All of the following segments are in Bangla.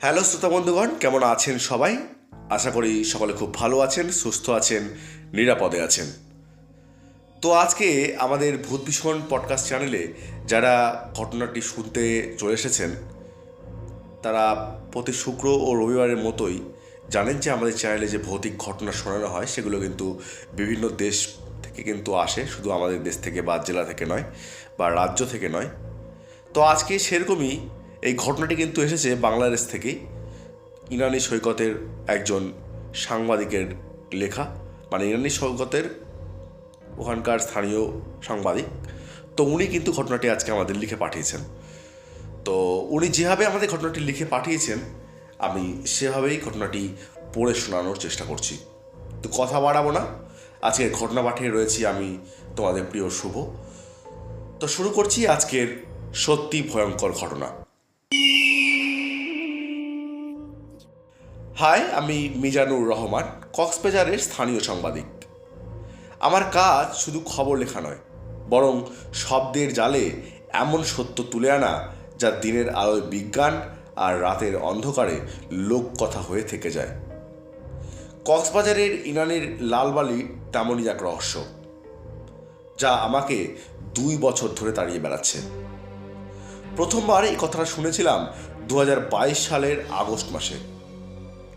হ্যালো শ্রোতা বন্ধুগণ, কেমন আছেন সবাই? আশা করি সকলে খুব ভালো আছেন, সুস্থ আছেন, নিরাপদে আছেন। তো আজকে আমাদের ভূত ভীষণ পডকাস্ট চ্যানেলে যারা ঘটনাটি শুনতে চলে এসেছেন, তারা প্রতি শুক্র ও রবিবারের মতোই জানেন যে আমাদের চ্যানেলে যে ভৌতিক ঘটনা শোনানো হয় সেগুলো কিন্তু বিভিন্ন দেশ থেকে কিন্তু আসে, শুধু আমাদের দেশ থেকে বা জেলা থেকে নয় বা রাজ্য থেকে নয়। তো আজকে সেরকমই এই ঘটনাটি কিন্তু এসেছে বাংলাদেশ থেকেই। ইরানি সৈকতের একজন সাংবাদিকের লেখা, মানে ইরানি সৈকতের ওখানকার স্থানীয় সাংবাদিক। তো উনি কিন্তু ঘটনাটি আজকে আমাদের লিখে পাঠিয়েছেন। তো উনি যেভাবে আমাদের ঘটনাটি লিখে পাঠিয়েছেন, আমি সেভাবেই ঘটনাটি পড়ে শোনানোর চেষ্টা করছি। তো কথা বাড়াবো না, আজকের ঘটনা পাঠিয়ে রয়েছি আমি, তোমাদের প্রিয় শুভ। তো শুরু করছি আজকের সত্যি ভয়ঙ্কর ঘটনা। হাই, আমি মিজানুর রহমান, কক্সবাজারের স্থানীয় সাংবাদিক। আমার কাজ শুধু খবর লেখা নয়, বরং শব্দের জালে এমন সত্য তুলে আনা যা দিনের আলোয় বিজ্ঞান আর রাতের অন্ধকারে লোককথা হয়ে থেকে যায়। কক্সবাজারের ইনানির লালবালি তেমনই এক রহস্য, যা আমাকে 2 বছর ধরে তাড়িয়ে বেড়াচ্ছে। প্রথমবার এই কথাটা শুনেছিলাম 2022 সালের আগস্ট মাসে,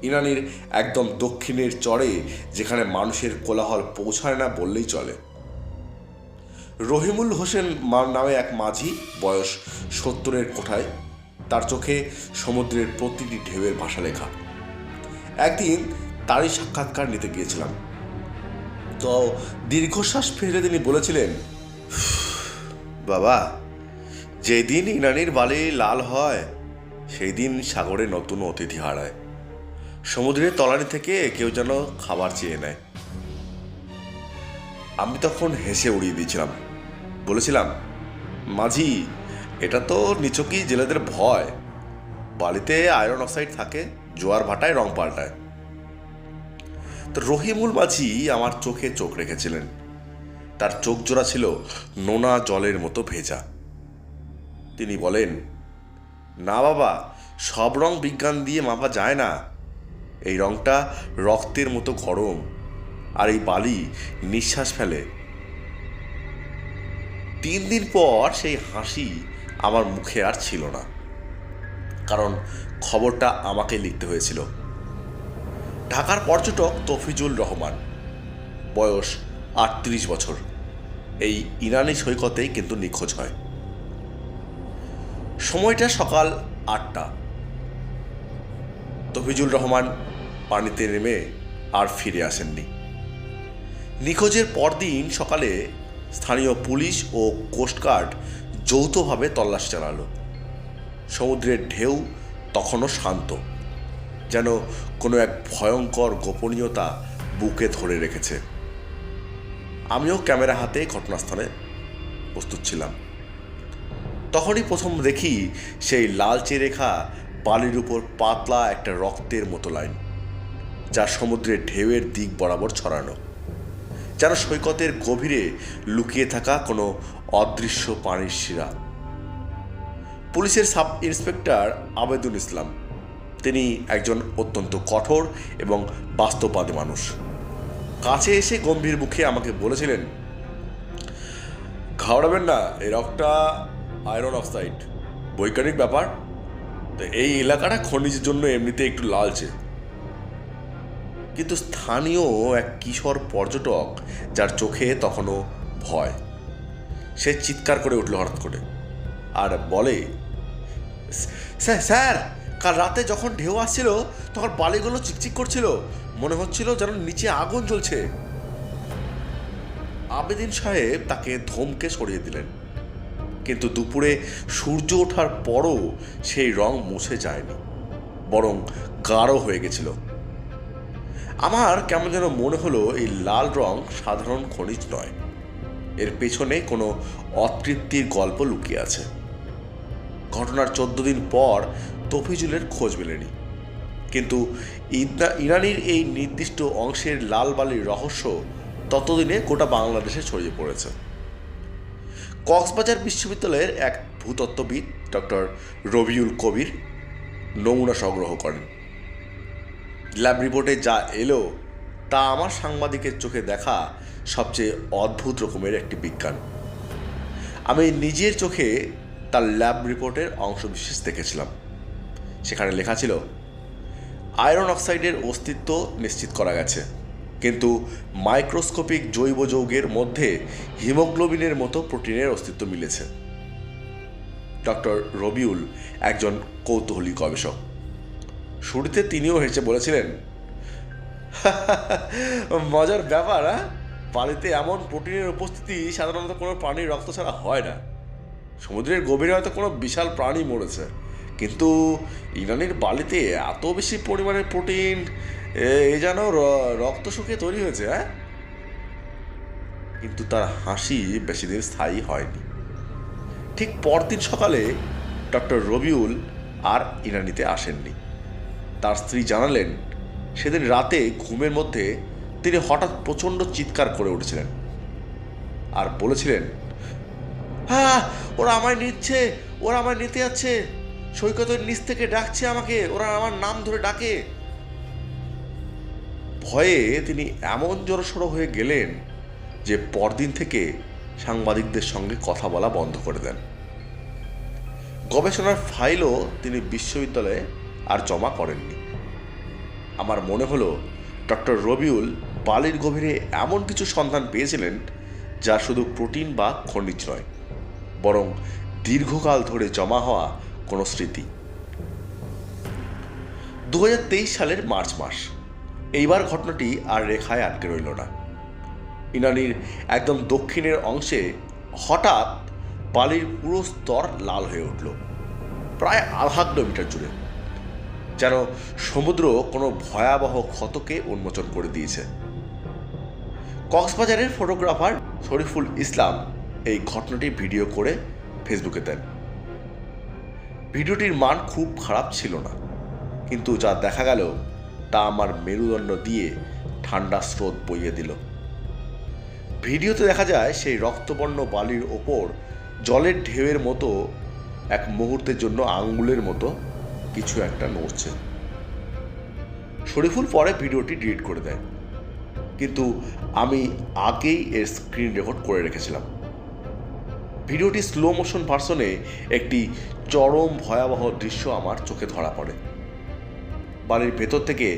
ইরানির একদম দক্ষিণের চরে, যেখানে মানুষের কোলাহল পৌঁছায় না বললেই চলে। রহিমুল হোসেন নামে এক মাঝি, বয়স 70-এর কোঠায়, তার চোখে সমুদ্রের প্রতিটি ঢেউয়ের ভাষা লেখা। একদিন তারই সাক্ষাৎকার নিতে গিয়েছিলাম। তো দীর্ঘশ্বাস ফেলে তিনি বলেছিলেন, বাবা, যেদিন ইরানির বালি লাল হয় সেই দিন সাগরে নতুন অতিথি হারায়। সমুদ্রের তলানি থেকে কেউ যেন খাবার চেয়ে নেয়। আমি তখন হেসে উড়িয়ে দিয়েছিলাম, বলেছিলাম, মাঝি, এটা তো নিছকই জেলেদের ভয়। বালিতে আয়রন অক্সাইড থাকে, জোয়ার ভাটায় রং পাল্টায়। তো রহিমুল মাঝি আমার চোখে চোখ রেখেছিলেন। তার চোখ জোড়া ছিল নোনা জলের মতো ভেজা। তিনি বলেন, না বাবা, সব রং বিজ্ঞান দিয়ে মাপা যায় না। এই রংটা রক্তের মতো গরম, আর এই বালি নিঃশ্বাস ফেলে। 3 দিন পর সেই হাসি আমার মুখে আর ছিল না, কারণ খবরটা আমাকে লিখতে হয়েছিল। ঢাকার পর্যটক তফিজুল রহমান, বয়স 38 বছর, এই ইরানি সৈকতেই কিন্তু নিখোঁজ হয়। সময়টা সকাল 8টা। তফিজুল রহমান পানিতে নেমে আর ফিরে আসেননি। নিখোঁজের পরদিন সকালে স্থানীয় পুলিশ ও কোস্টগার্ড যৌথভাবে তল্লাশি চালালো। সমুদ্রের ঢেউ তখনও শান্ত, যেন কোনো এক ভয়ঙ্কর গোপনীয়তা বুকে ধরে রেখেছে। আমিও ক্যামেরা হাতে ঘটনাস্থলে প্রস্তুত ছিলাম। তখনই প্রথম দেখি সেই লালচে রেখা বালির উপর পাতলা একটা রক্তের মতো লাইন, যা সমুদ্রের ঢেউয়ের দিক বরাবর ছড়ানো, যেন সৈকতের গভীরে লুকিয়ে থাকা কোনো অদৃশ্য পানির শিরা। পুলিশের সাব ইন্সপেক্টর আবেদুল ইসলাম, তিনি একজন অত্যন্ত কঠোর এবং বাস্তববাদী মানুষ, কাছে এসে গম্ভীর মুখে আমাকে বলেছিলেন, ঘাবড়াবেন না, এই রকটা আয়রন অক্সাইড, বৈজ্ঞানিক ব্যাপার। তো এই এলাকাটা খনিজের জন্য এমনিতে একটু লালচে। কিন্তু স্থানীয় এক কিশোর পর্যটক, যার চোখে তখনও ভয়, সে চিৎকার করে উঠল হঠাৎ করে আর বলে, স্যার স্যার, কাল রাতে যখন ঢেউ আসছিল তখন বালিগুলো চিকচিক করছিল, মনে হচ্ছিল যেন নিচে আগুন জ্বলছে। আবেদিন সাহেব তাকে ধমকে সরিয়ে দিলেন, কিন্তু দুপুরে সূর্য ওঠার পরও সেই রং মুছে যায়নি, বরং গাঢ় হয়ে গেছিল। আমার কেমন যেন মনে হলো এই লাল রং সাধারণ খনিজ নয়, এর পেছনে কোনো অতৃপ্তির গল্প লুকিয়ে আছে। ঘটনার 14 দিন পর তফিজুলের খোঁজ মেলেনি, কিন্তু ইরানির এই নির্দিষ্ট অংশের লাল বালির রহস্য ততদিনে গোটা বাংলাদেশে ছড়িয়ে পড়েছে। কক্সবাজার বিশ্ববিদ্যালয়ের এক ভূতত্ত্ববিদ ডক্টর রবিউল কবির নমুনা সংগ্রহ করেন। ল্যাব রিপোর্টে যা এলো তা আমার সাংবাদিকের চোখে দেখা সবচেয়ে অদ্ভুত রকমের একটি বিজ্ঞান। আমি নিজের চোখে তার ল্যাব রিপোর্টের অংশবিশেষ দেখেছিলাম। সেখানে লেখা ছিল, আয়রন অক্সাইডের অস্তিত্ব নিশ্চিত করা গেছে, কিন্তু মাইক্রোস্কোপিক জৈব যৌগের মধ্যে হিমোগ্লোবিনের মতো প্রোটিনের অস্তিত্ব মিলেছে। ডক্টর রবিউল একজন কৌতূহলী গবেষক। শুরুতে তিনিও হেসে বলেছিলেন, মজার ব্যাপার, পানিতে এমন প্রোটিনের উপস্থিতি সাধারণত কোনো প্রাণীর রক্ত ছাড়া হয় না। সমুদ্রের গভীরে হয়তো কোনো বিশাল প্রাণী মরেছে, কিন্তু ইরানের বালিতে এত বেশি পরিমাণের প্রোটিন, এ যেন রক্ত শুকিয়ে তৈরি হয়েছে। কিন্তু তার হাসি বেশি দিন স্থায়ী হয়নি। ঠিক পরদিন সকালে ডক্টর রবিউল আর ইরানিতে আসেননি। তার স্ত্রী জানালেন, সেদিন রাতে ঘুমের মধ্যে তিনি হঠাৎ প্রচণ্ড চিৎকার করে উঠেছিলেন আর বলেছিলেন, হ্যাঁ, ওরা আমায় নিচ্ছে, ওরা আমায় নিতে যাচ্ছে, সৈকতের নিচ থেকে ডাকছে আমাকে, ওরা আমার নাম ধরে ডাকে। ভয়ে তিনি এমন জড়সড় হয়ে গেলেন যে পরদিন থেকে সাংবাদিকদের সঙ্গে কথা বলা বন্ধ করে দেন। গবেষণার ফাইলও তিনি বিশ্ববিদ্যালয়ে আর জমা করেননি। আমার মনে হলো ডক্টর রবিউল বালির গভীরে এমন কিছু সন্ধান পেয়েছিলেন যা শুধু প্রোটিন বা খনিজ নয়, বরং দীর্ঘকাল ধরে জমা হওয়া কোনো স্মৃতি। 2023 সালের মার্চ মাস। এইবার ঘটনাটি আর রেখায় আটকে রইল না। ইরানির একদম দক্ষিণের অংশে হঠাৎ বালির পুরো স্তর লাল হয়ে উঠল, প্রায় 0.5 কিলোমিটার জুড়ে, যেন সমুদ্র কোনো ভয়াবহ ক্ষতকে উন্মোচন করে দিয়েছে। কক্সবাজারের ফটোগ্রাফার শরীফুল ইসলাম এই ঘটনাটি ভিডিও করে ফেসবুকে দেন। ভিডিওটির মান খুব খারাপ ছিল না, কিন্তু যা দেখা গেল তা আমার মেরুদণ্ড দিয়ে ঠান্ডা স্রোত বইয়ে দিল। ভিডিওতে দেখা যায় সেই রক্তবর্ণ বালির ওপর জলের ঢেউয়ের মতো এক মুহূর্তের জন্য আঙ্গুলের মতো কিছু একটা নড়ছে। শরীফুল পরে ভিডিওটি ডিলিট করে দেয়, কিন্তু আমি আগেই এর স্ক্রিন রেকর্ড করে রেখেছিলাম। ভিডিওটি স্লো মোশন ভার্সনে একটি চরম ভয়াবহ দৃশ্য আমার চোখে ধরা পড়ে। বালির ভেতর থেকে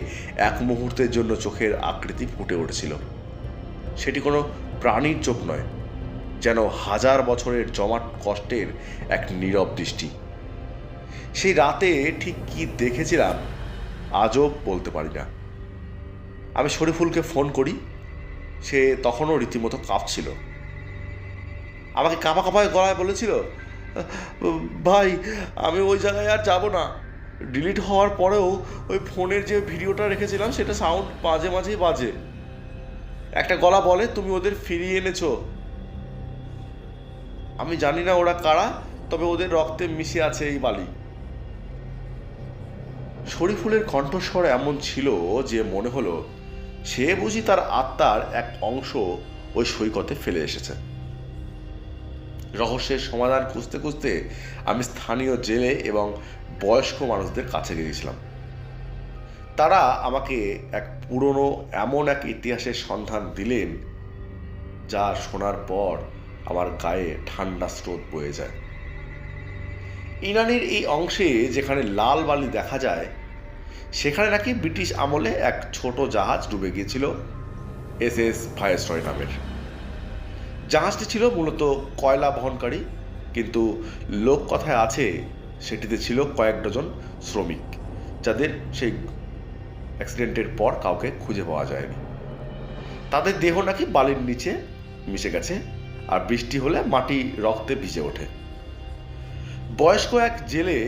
এক মুহূর্তের জন্য চোখের আকৃতি ফুটে উঠেছিল। সেটি কোনো প্রাণীর চোখ নয়, যেন হাজার বছরের জমাট কষ্টের এক নীরব দৃষ্টি। সেই রাতে ঠিক কি দেখেছিলাম আজও বলতে পারি না। আমি শরীফুলকে ফোন করি, সে তখনও রীতিমতো কাঁপছিল। আমাকে কাঁপা কাঁপায় গলায় বলেছিল, ভাই, আমি ওই জায়গায় আর যাব না। ডিলিট হওয়ার পরেও ওই ফোনের যে ভিডিওটা রেখেছিলাম সেটা সাউন্ড মাঝে মাঝেই বাজে। একটা গলা বলে, তুমি ওদের ফিরিয়ে এনেছো। আমি জানি না ওরা কারা, তবে ওদের রক্তে মিশে আছে এই বালি। শরীফুলের কণ্ঠস্বর এমন ছিল যে মনে হলো সে বুঝি তার আত্মার এক অংশ ওই সৈকতে ফেলে এসেছে। রহস্যের সমাধান খুঁজতে খুঁজতে আমি স্থানীয় জেলে এবং বয়স্ক মানুষদের কাছে গিয়েছিলাম। তারা আমাকে এক পুরনো এমন এক ইতিহাসের সন্ধান দিলেন যা শোনার পর আমার গায়ে ঠান্ডা স্রোত বয়ে যায়। ইরানের এই অংশে যেখানে লাল বালি দেখা যায়, সেখানে নাকি ব্রিটিশ আমলে এক ছোট জাহাজ ডুবে গিয়েছিল, SS ভাইসরয় নামের। জাহাজটি ছিল মূলত কয়লা বহনকারী, কিন্তু লোক কথায় আছে সেটিতে ছিল কয়েক ডজন শ্রমিক, যাদের সেই অ্যাক্সিডেন্টের পর কাউকে খুঁজে পাওয়া যায়নি। তাদের দেহ নাকি বালির নিচে মিশে গেছে, আর বৃষ্টি হলে মাটি রক্তে ভিজে ওঠে। বয়স্ক এক জেলে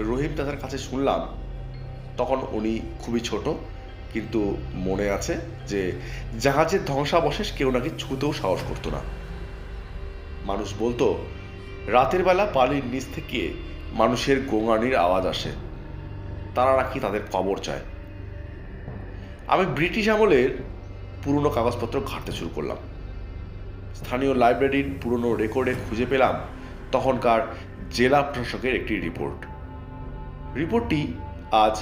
রহিম চাচার কাছে শুনলাম, তখন উনি খুবই ছোট, কিন্তু মনে আছে যে জাহাজের ধ্বংসাবশেষ কেউ নাকি ছুঁতেও সাহস করতো না। মানুষ বলতো রাতের বেলা বালির নিচ থেকে মানুষের গোঙানির আওয়াজ আসে, তারা নাকি তাদের কবর চায়। আমি ব্রিটিশ আমলের পুরনো কাগজপত্র ঘাঁটতে শুরু করলাম। স্থানীয় লাইব্রেরির পুরনো রেকর্ডে খুঁজে পেলাম তখনকার জেলা প্রশাসকের একটি রিপোর্টটি আজ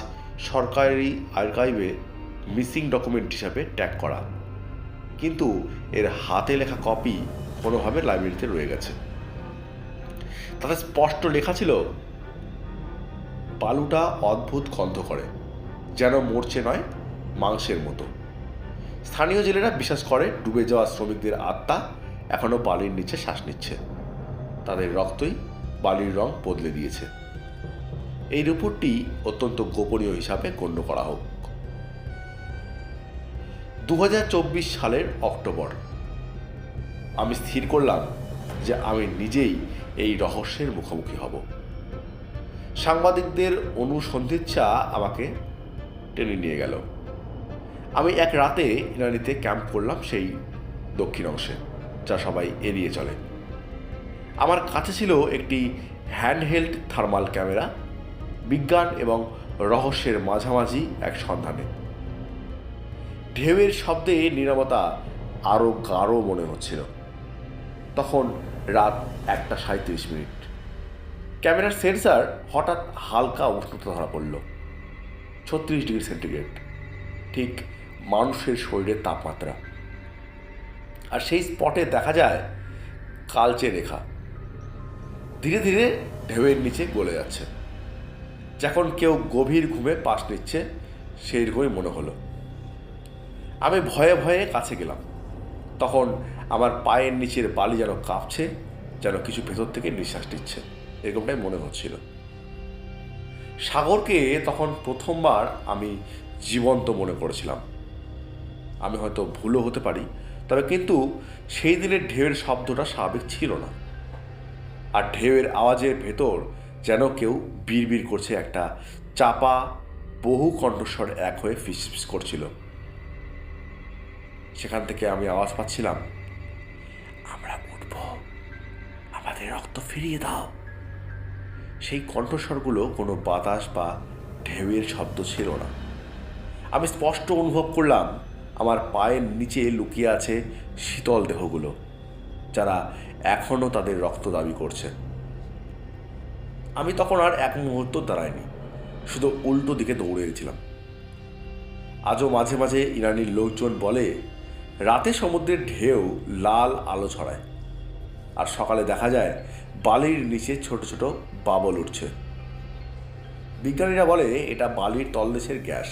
সরকারি আর্কাইভে মিসিং ডকুমেন্ট হিসাবে ট্যাগ করা, কিন্তু এর হাতে লেখা কপি কোনোভাবে লাইব্রেরিতে রয়ে গেছে। তাতে স্পষ্ট লেখা ছিল, বালুটা অদ্ভুত গন্ধ করে, যেন মরছে নয়, মাংসের মতো। স্থানীয় জেলেরা বিশ্বাস করে ডুবে যাওয়া শ্রমিকদের আত্মা এখনও বালির নিচে শ্বাস নিচ্ছে, তাদের রক্তই বালির রং বদলে দিয়েছে। এই রিপোর্টটি অত্যন্ত গোপনীয় হিসাবে গণ্য করা হোক। 2024 সালের অক্টোবর। আমি স্থির করলাম যে আমি নিজেই এই রহস্যের মুখোমুখি হব। সাংবাদিকদের অনুসন্ধিৎসা আমাকে টেনে নিয়ে গেল। আমি এক রাতে ইরানিতে ক্যাম্প করলাম, সেই দক্ষিণ অংশে যা সবাই এড়িয়ে চলে। আমার কাছে ছিল একটি হ্যান্ডহেল্ড থার্মাল ক্যামেরা, বিজ্ঞান এবং রহস্যের মাঝামাঝি এক সন্ধানে। ঢেউয়ের শব্দে নীরবতা আরও গাঢ় মনে হচ্ছিল। তখন রাত 1:37। ক্যামেরার সেন্সার হঠাৎ হালকা উষ্ণতা ধরা পড়ল, 36 ডিগ্রি সেন্টিগ্রেড, ঠিক মানুষের শরীরের তাপমাত্রা। আর সেই স্পটে দেখা যায় কালচে রেখা ধীরে ধীরে ঢেউয়ের নিচে গলে যাচ্ছে। যখন কেউ গভীর ঘুমে পাশ নিচ্ছে সেই রকমই মনে হলো। আমি ভয়ে ভয়ে কাছে গেলাম। তখন আমার পায়ের নিচের বালি যেন কাঁপছে, যেন কিছু ভেতর থেকে নিঃশ্বাস নিচ্ছে, এরকমটাই মনে হচ্ছিল। সাগরকে তখন প্রথমবার আমি জীবন্ত মনে করেছিলাম। আমি হয়তো ভুলও হতে পারি, তবে কিন্তু সেই দিনের ঢেউয়ের শব্দটা স্বাভাবিক ছিল না। আর ঢেউয়ের আওয়াজের ভেতর যেন কেউ বিড়বিড় করছে, একটা চাপা বহু কণ্ঠস্বর এক হয়ে ফিসফিস করছিল। সেখান থেকে আমি আওয়াজ পাচ্ছিলাম, আমরা উঠব, আমাদের রক্ত ফিরিয়ে দাও। সেই কণ্ঠস্বরগুলো কোনো বাতাস বা ঢেউয়ের শব্দ ছিল না। আমি স্পষ্ট অনুভব করলাম আমার পায়ের নিচে লুকিয়ে আছে শীতল দেহগুলো, যারা এখনও তাদের রক্ত দাবি করছে। আমি তখন আর এক মুহূর্ত দাঁড়াইনি, শুধু উল্টো দিকে দৌড়ে গেছিলাম। আজও মাঝে মাঝে ইরানির লোকজন বলে, রাতে সমুদ্রের ঢেউ লাল আলো ছড়ায়, আর সকালে দেখা যায় বালির নিচে ছোট ছোট বাবল উঠছে। বিজ্ঞানীরা বলে এটা বালির তলদেশের গ্যাস,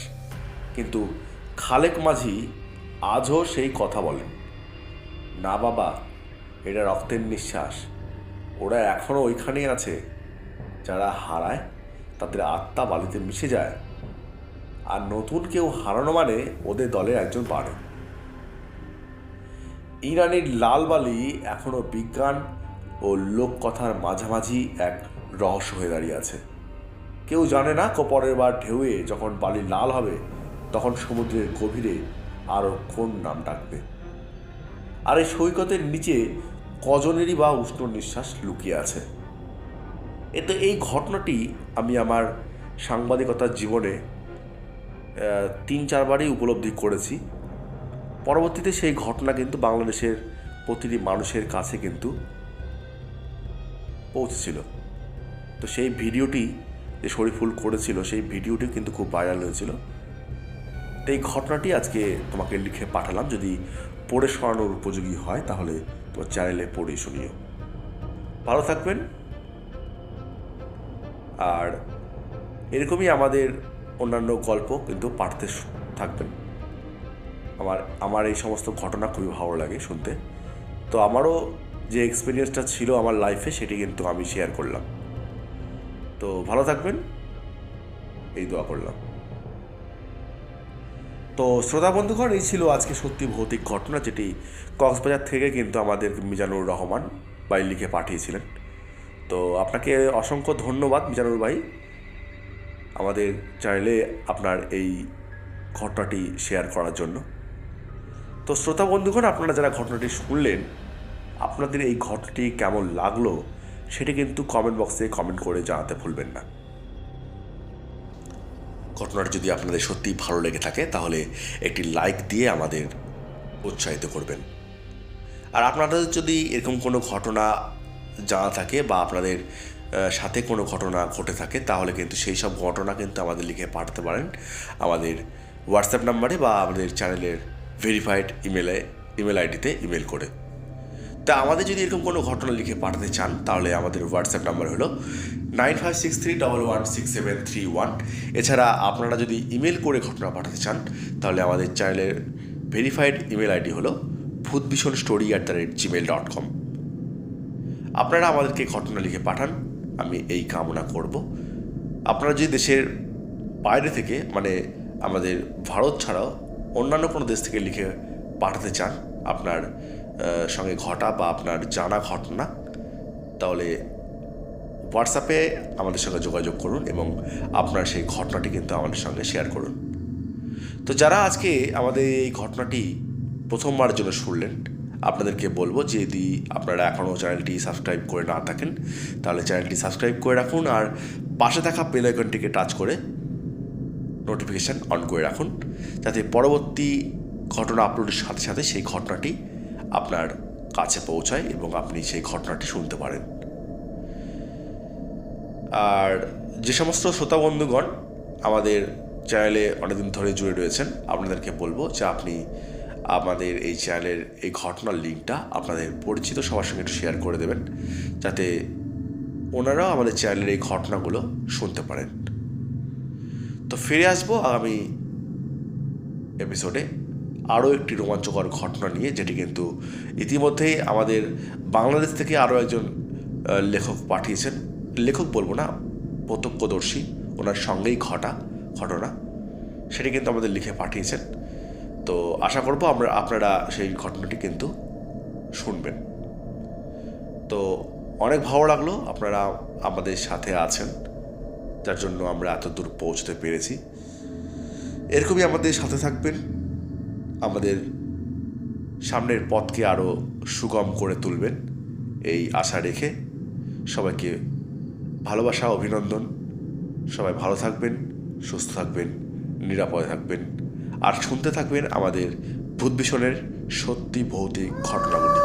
কিন্তু খালেক মাঝি আজও সেই কথা বলেন, না বাবা, এটা রক্তের নিঃশ্বাস, ওরা এখনও ওইখানেই আছে। যারা হারায় তাদের আত্মা বালিতে মিশে যায়, আর নতুন কেউ হারানো মানে ওদের দলের একজন বাড়ে। ইরানের লাল বালি এখনও বিজ্ঞান ও লোককথার মাঝামাঝি এক রহস্য হয়ে দাঁড়িয়ে আছে। কেউ জানে না পরের বার ঢেউয়ে যখন বালি লাল হবে তখন সমুদ্রের গভীরে আরও কোন নাম ডাকবে। আর এই সৈকতের নিচে কজনেরই বা উষ্ণ নিঃশ্বাস লুকিয়ে আছে। এতে এই ঘটনাটি আমি আমার সাংবাদিকতার জীবনে 3-4 বারই উপলব্ধি করেছি। পরবর্তীতে সেই ঘটনা কিন্তু বাংলাদেশের প্রতিটি মানুষের কাছে কিন্তু পৌঁছেছিল। তো সেই ভিডিওটি যে শরীফুল করেছিল, সেই ভিডিওটি কিন্তু খুব ভাইরাল হয়েছিল। তো এই ঘটনাটি আজকে তোমাকে লিখে পাঠালাম, যদি পড়ে শোনানোর উপযোগী হয় তাহলে তোমার চ্যানেলে পড়ে শুনিও। ভালো থাকবেন, আর এরকমই আমাদের অন্যান্য গল্প কিন্তু পাঠতে থাকবেন। আমার এই সমস্ত ঘটনা খুবই ভালো লাগে শুনতে। তো আমারও যে এক্সপিরিয়েন্সটা ছিল আমার লাইফে, সেটি কিন্তু আমি শেয়ার করলাম। তো ভালো থাকবেন, এই দোয়া করলাম। তো শ্রোতা বন্ধুগণ, এই ছিল আজকে সত্যি ভৌতিক ঘটনা, যেটি কক্সবাজার থেকে কিন্তু আমাদের মিজানুর রহমান ভাই লিখে পাঠিয়েছিলেন। তো আপনাকে অসংখ্য ধন্যবাদ মিজানুর ভাই, আমাদের চ্যানেলে আপনার এই ঘটনাটি শেয়ার করার জন্য। তো শ্রোতা বন্ধুগণ, আপনারা যারা ঘটনাটি শুনলেন, আপনাদের এই ঘটনাটি কেমন লাগলো সেটি কিন্তু কমেন্ট বক্সে কমেন্ট করে জানাতে ভুলবেন না। ঘটনাটি যদি আপনাদের সত্যিই ভালো লেগে থাকে তাহলে একটি লাইক দিয়ে আমাদের উৎসাহিত করবেন। আর আপনাদের যদি এরকম কোনো ঘটনা জানা থাকে বা আপনাদের সাথে কোনো ঘটনা ঘটে থাকে তাহলে কিন্তু সেই সব ঘটনা কিন্তু আমাদের লিখে পাঠাতে পারেন আমাদের হোয়াটসঅ্যাপ নাম্বারে বা আমাদের চ্যানেলের ভেরিফাইড ইমেল আইডিতে ইমেল করে। তা আমাদের যদি এরকম কোনো ঘটনা লিখে পাঠাতে চান তাহলে আমাদের হোয়াটসঅ্যাপ নাম্বার হলো 9563116731। এছাড়া আপনারা যদি ইমেল করে ঘটনা পাঠাতে চান তাহলে আমাদের চ্যানেলের ভেরিফাইড ইমেল আইডি হলো bhutbhishonstory@gmail.com। আপনারা আমাদেরকে ঘটনা লিখে পাঠান, আমি এই কামনা করব। আপনারা যদি দেশের বাইরে থেকে মানে আমাদের ভারত ছাড়াও অন্যান্য কোনো দেশ থেকে লিখে পাঠাতে চান আপনার সঙ্গে ঘটা বা আপনার জানা ঘটনা, তাহলে হোয়াটসঅ্যাপে আমাদের সঙ্গে যোগাযোগ করুন এবং আপনার সেই ঘটনাটি কিন্তু আমাদের সঙ্গে শেয়ার করুন। তো যারা আজকে আমাদের এই ঘটনাটি প্রথমবার জন্য শুনলেন, আপনাদেরকে বলবো যে যদি আপনারা এখনও চ্যানেলটি সাবস্ক্রাইব করে না থাকেন তাহলে চ্যানেলটি সাবস্ক্রাইব করে রাখুন, আর পাশে থাকা বেল আইকনটিকে টাচ করে নোটিফিকেশান অন করে রাখুন, যাতে পরবর্তী ঘটনা আপলোডের সাথে সাথে সেই ঘটনাটি আপনার কাছে পৌঁছায় এবং আপনি সেই ঘটনাটি শুনতে পারেন। আর যে সমস্ত শ্রোতা বন্ধুগণ আমাদের চ্যানেলে অনেকদিন ধরে জুড়ে রয়েছেন, আপনাদেরকে বলবো যে আপনি আমাদের এই চ্যানেলের এই ঘটনার লিঙ্কটা আপনাদের পরিচিত সবার সঙ্গে একটু শেয়ার করে দেবেন, যাতে ওনারাও আমাদের চ্যানেলের এই ঘটনাগুলো শুনতে পারেন। তো ফিরে আসবো আগামী এপিসোডে আরও একটি রোমাঞ্চকর ঘটনা নিয়ে, যেটি কিন্তু ইতিমধ্যেই আমাদের বাংলাদেশ থেকে আরও একজন লেখক পাঠিয়েছেন। লেখক বলবো না, প্রত্যক্ষদর্শী, ওনার সঙ্গেই ঘটনা সেটি কিন্তু আমাদের লিখে পাঠিয়েছেন। তো আশা করবো আপনারা সেই ঘটনাটি কিন্তু শুনবেন। তো অনেক ভালো লাগলো আপনারা আমাদের সাথে আছেন, যার জন্য আমরা এত দূর পৌঁছতে পেরেছি। এরকমই আমাদের সাথে থাকবেন, আমাদের সামনের পথকে আরও সুগম করে তুলবেন এই আশা রেখে সবাইকে ভালোবাসা, অভিনন্দন। সবাই ভালো থাকবেন, সুস্থ থাকবেন, নিরাপদে থাকবেন, আর শুনতে থাকবেন আমাদের ভূতবিষণের সত্যি ভৌতিক ঘটনাগুলো।